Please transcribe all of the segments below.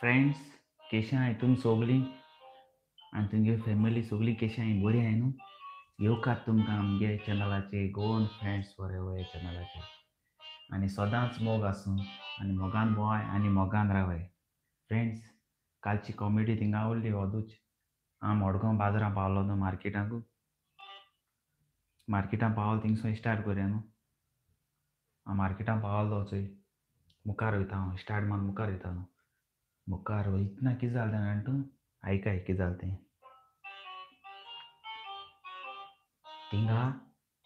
Friends, Keshi आहाय तुमी सोगलीं आनी तुमगे फॅमिली सोगलीं केशी आहाय बरीं आहाय न्हू? येवकार तुमकां आमगे चॅनलाचेर गोवन फ्रेंड्स फॉरएवर ह्या चॅनलाचेर आनी सदांच मोग आसूं आनी मोगान भोंवाय आनी मोगान रावाय. फ्रेंड्स, कालची कॉमेडी थिंगा आवडली ओदूच. हांव मडगांव बाजारां पावलो न्हू मार्केटाकू. मार्केटां पावलो थिंगसोन स्टार्ट कोरया न्हू. हांव मार्केटां पावलो चोय मुखार वयता हांव स्टार्ट मारून मुखार वयता न्हू. मुखार वयतना कितें जालें जाणा तूं? आयकाय कितें जालें तें. थिंगा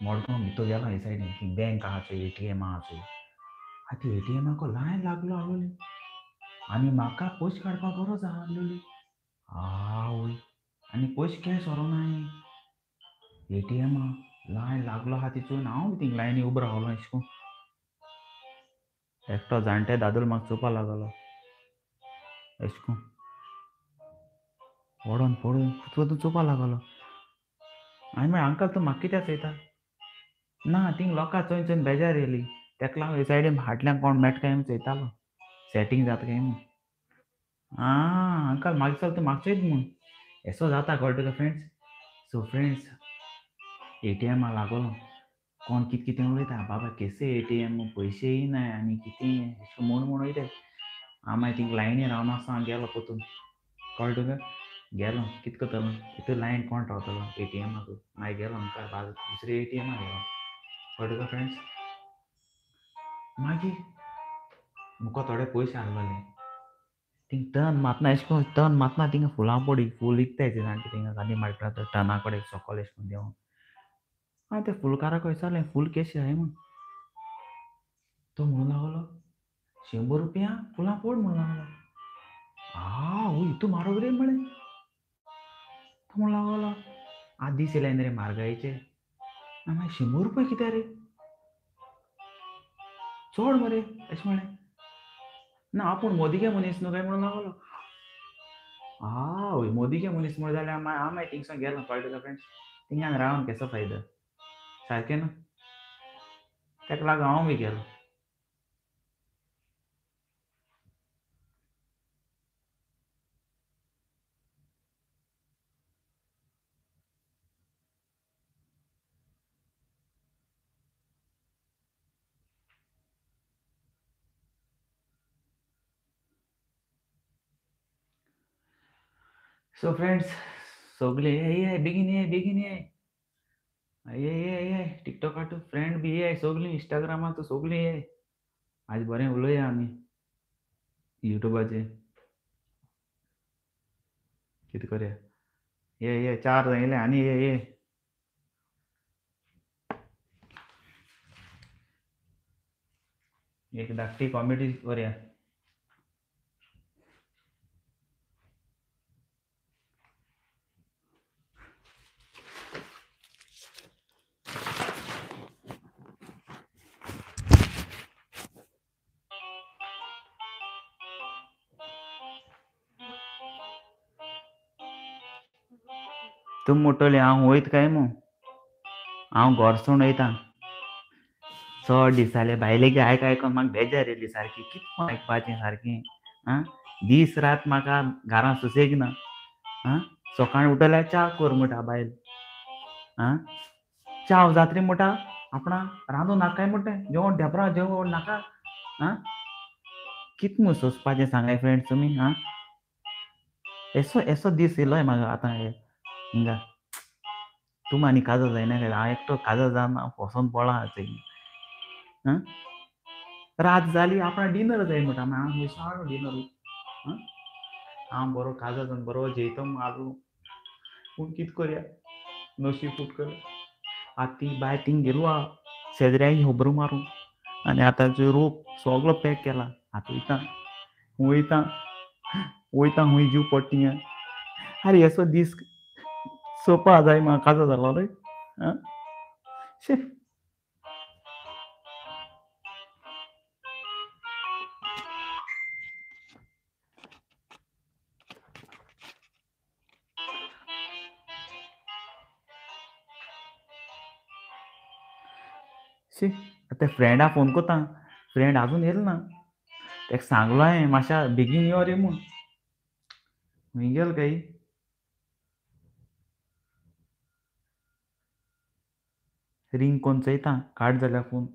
मडगांव भितर गेलो हे सायडीन थिंग बँक आहा चोय एटीएम आहा चोय. आतां एटीएमाक लायन लागलो आहलोली आनी म्हाका पयशे काडपाक गरज आहलोली. आवय आनी पयशे कॅश व्हरोनाय. एटीएमा लायन लागलो आहा तितून हांव थिंग लायनी उबो रावलो अशें करून. एकटो जाणटे दादलो म्हाका चोवपा लागलो अशें करून. ओडोन पडोन वचून चोवपा लागलो. हांवें म्हळें अंकल तूं म्हाका कित्याक चोयता? ना थिंग लोकां चोयन चोयन बेजार येयली. तेका लागून हे सायडीन फाटल्यान कोण मेळटा काय म्हूण चोयतालो. सेटींग जाता काय म्हूण. अंकल म्हाका दिसतालो तूं म्हाका चोयता म्हूण. एसो जाता कळ्ळें तुका फ्रेंड्स. सो फ्रेंड्स एटीएमा लागलो. कोण कितें कितें उलयता बाबा केसे एटीएम पयशे येयनाय आनी कितें अशें म्हूण वयताय. हांव मागीर थिंग लायनीन रावनासतना हांव गेलो पोतून. कळ्ळें तुका? गेलो कितें करतलो हितून लायन कोण रावतलो एटीएमाक. मागीर गेलो मुखार दुसरे एटीएमाक गेलो. कळ्ळें तुका फ्रेंड्स? मागीर मुको थोडे पयशे आहलोले. थिंग टर्न मारतना अशें करून टर्न मारतना थिंगा फुलां पडी फूल विकताय ते जाणटे थिंगा गादी मारता टर्ना कडेन सकयल अशें करून देंवन. हांवें त्या फुलकाराक विचारलें फूल केशे आहाय म्हूण. तो म्हणूं लागलो 100 रुपया फुलां पड म्हणूं लागलो. आवय हितू म्हारग रे म्हळें. तो म्हणूं लागलो आज दीस येयले रे म्हारगायेचे. हांवें म्हळें 100 रुपया कित्याक रे? चड मरे अशें म्हळें. ना आपूण मोदीगे मनीस न्हू काय म्हणूं लागलो. आवय मोदीगे मनीस म्हूण जाल्यार हांव मागीर थिंगसोन गेलो कळ्ळें तुका फ्रेंड्स. थिंगान रावन केसो फायदो. सारकें न्हू? तेका लागून हांव बी गेलो. सो फ्रेंड्स सोगलीं ये बेगीन ये बेगीन ये. ये टिकटॉकाटू फ्रेंड बी ये सोगलीं इंस्टाग्रामाचो सोगलीं ये. आज बरें उलोवया आमी युट्यूबाचेर. कितें करया? ये 4 जाण येयले आनी ये. एक धाकटी कॉमेडी करया. तूं म्हणटोली हांव वयता काय म्हूण. हांव गोरसोण वयतां. चड दीस जाले भायलेगे आयकोन म्हाका बेजार येयली सारकी. कितें कोण आयकपाचें सारकें. दीस रात म्हाका घरां सुसेग ना. सकाळीं उठल्यार च्या कर म्हणटा बायल. च्या जातरी म्हणटा आपणाक रांदूं नाका काय म्हणटा. जेवण ढेपरां जेवण नाका. कितें म्हूण सोंसपाचें सांगाय फ्रेंड्स तुमी. एसो दीस येयलोय म्हाका आतां हिंगा. तूं आनी काजो जायना काय हांव एकटो काजो जावन फसोन पडला थंय. रात जाली आपणाक डिनर जाय म्हणटा. मागीर हांव विचारलो डिनर. हांव बरो काजो जावन बरो जेयतो मारू. पूण कितें करया नशीब फूट केलें. आतां ती बाय थिंग गेलो आहा शेजऱ्याक खबरो मारूंक. आनी आतांचो रोप सगळो पॅक केला. आतां वयतां खूंय जीव पडटा थिंगा. आरे एसो दीस चोवपा जाय म्हाका काजो जालो रे. शी. शी आतां फ्रेंडाक फोन कोत्ता. फ्रेंड आजून येयलो ना. तेका सांगलो हांवें मातशा बेगीन यो रे म्हूण. मिगेल काही रिंग कोणचं येता काट झाल्या फोन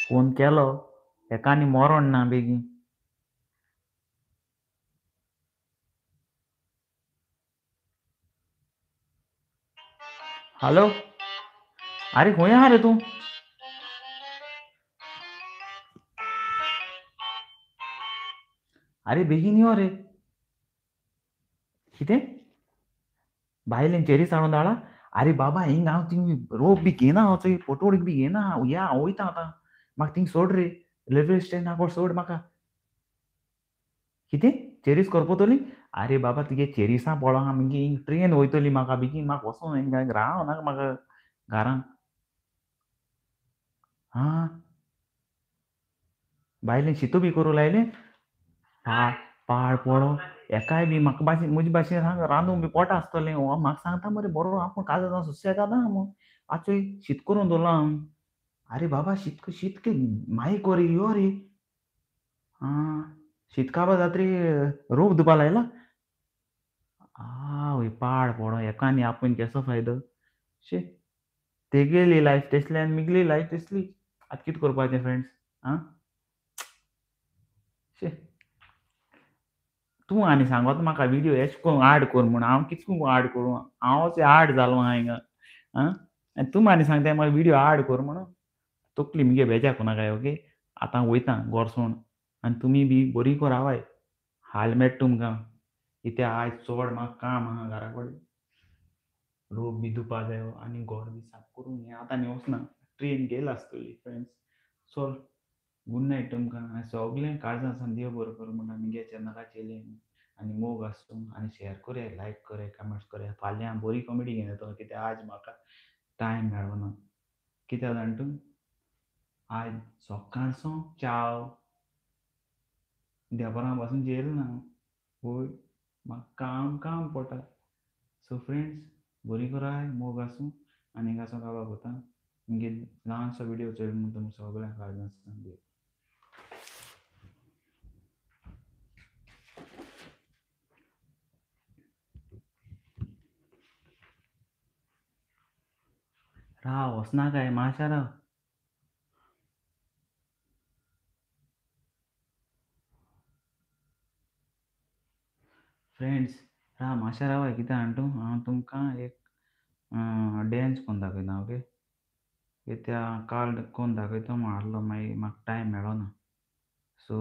फोन केलो एकानी मरण ना बेगी हॅलो अरे खंय आहा रे तू अरे बेगीन यो रे कितें भायल्यान चेरी सांडून धाडा अरे बाबा हिंग हांव थिंग रोप बी घेना हांव थंय पोटोळीक बी घेना या हांव वयता आतां म्हाका थिंग सोड रे रेल्वे स्टँडाक सोड म्हाका कितें चेरीस करपोतोली अरे बाबा तुगे चेरिसां पळोवंक आमगे हिंग ट्रेन वयतली म्हाका बेगीन म्हाका वचूं हिंग राव नाका म्हाका घरान हां भायल्यान शितो बी करूं लायलें पाळ पाळ पळो एकाय बी म्हाका भाशेन म्हजे भाशेन सांग रांदूंक बी पोटा आसतलें हो म्हाका सांगता मरे बरो आपूण काजो जावन सुशेगाद आहा मग आचोय शीत करून दवरलां हांवें अरे बाबा शीत के माई कोरी यो रे आं शीत काबार जातरी रोप दिवपा लायला आवय पाड पडो एकानी आपूण केसो फायदो शे तेगेली लायफ तेसली आनी मिगली लायफ तेसली आतां कितें करपाचें फ्रेंड्स आं शे तूं आनी सांगोता म्हाका विडियो एश कोन्न आड कोर म्हूण हांव कितको आड करूं हांवच आड जालो आहा हिंगा आं आनी तूं आनी सांगताय म्हाका विडियो आड कोर म्हणून तकली मुगे बेजाकू नाकाय ओके आतां हांव वयतां गोरसोण आनी तुमी बी बरीको रावाय हाल मेट तुमकां कित्या आयज चोड म्हाका काम आहा घरा कडेन रोप बी दिवपा जायो आनी घर बी साफ करूंक हें आतां आनी वचना ट्रेन गेला आसतली फ्रेंड्स चल गुड नायट तुमकां आनी सोगलें काळजां सावन देव बरो करूं म्हणून आमगे चॅनलाचेर येयलें आनी मोग आसूं आनी शेअर कोराय लायक कोराय कमेंट्स कोराय फाल्यां बरी कॉमेडी घेवन येतलो कित्याक आज म्हाका टायम मेळोना कित्याक जाण तूं आज सकाळचो चाव देबोरां पासून जेयलो ना वय म्हाका काम काम पोटा सो फ्रेंड्स बरी कोराय मोग आसूं आनी आसूं काबार कोता मुगे ल्हानसो विडियो चोयल म्हूण तुमकां सगळ्यांक काळजां सावन देव राव वचना काय माश्यां राव फ्रेंड्स राव माश्यां रावाय कितें जाण तूं हांव तुमकां एक डॅन्स कोन्न दाखयता ओके कित्या काल कोन्न दाखयता म्हूण आहलो मागीर म्हाका टायम मेळोना सो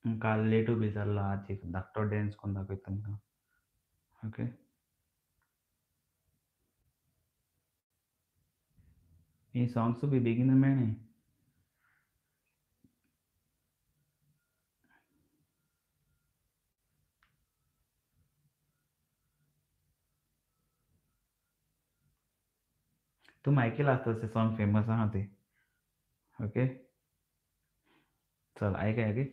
काल लेटू बी जाल्लो आज एक धाकटो डॅन्स कोन्न दाखयता तुमकां ओके ही सॉंग्स बी बेगीन मेळ्ळें तुमी आयकलां आसतलें तें सॉंग फेमस आहा तें ओके चल आयकाय ओके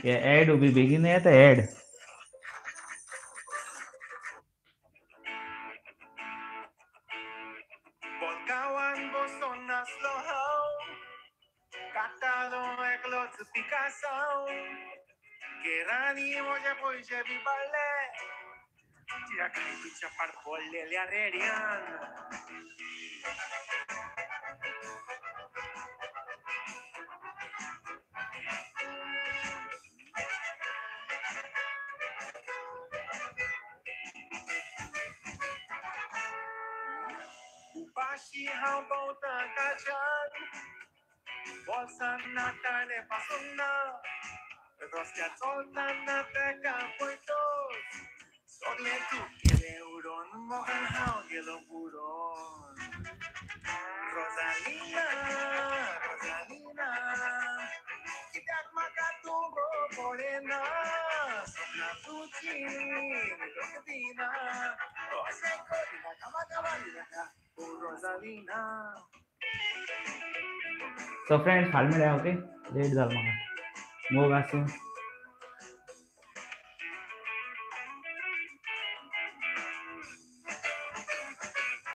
हे एड बी बेगीन येता एड सो फ्रेंड्स फाल्यां मेळया ओके लेट जाल म्हाका मोग आसूं